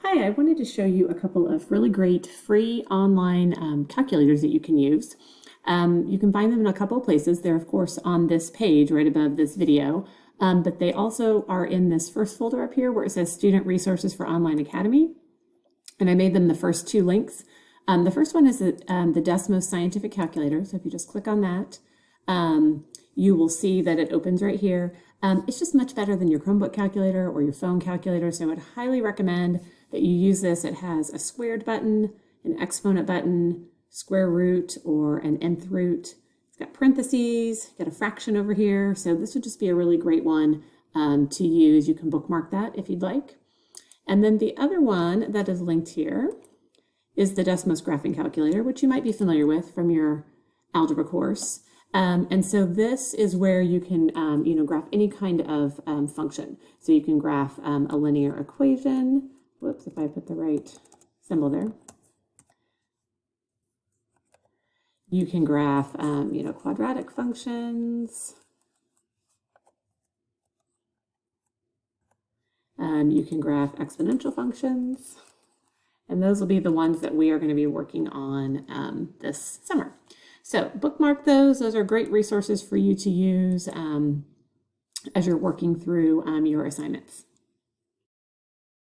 Hi, I wanted to show you a couple of really great free online calculators that you can use. You can find them in a couple of places. They're, of course, on this page right above this video, but they also are in this first folder up here where it says Student Resources for Online Academy. And I made them the first two links. The first one is the Desmos Scientific Calculator. So if you just click on that, you will see that it opens right here. It's just much better than your Chromebook calculator or your phone calculator, so I would highly recommend that you use this. It has a squared button, an exponent button, square root, or an nth root. It's got parentheses, got a fraction over here, so this would just be a really great one to use. You can bookmark that if you'd like. And then the other one that is linked here is the Desmos Graphing Calculator, which you might be familiar with from your algebra course. And so this is where you can, graph any kind of function. So you can graph a linear equation. Whoops, if I put the right symbol there. You can graph, quadratic functions. You can graph exponential functions. And those will be the ones that we are going to be working on this summer. So bookmark those. Those are great resources for you to use as you're working through your assignments.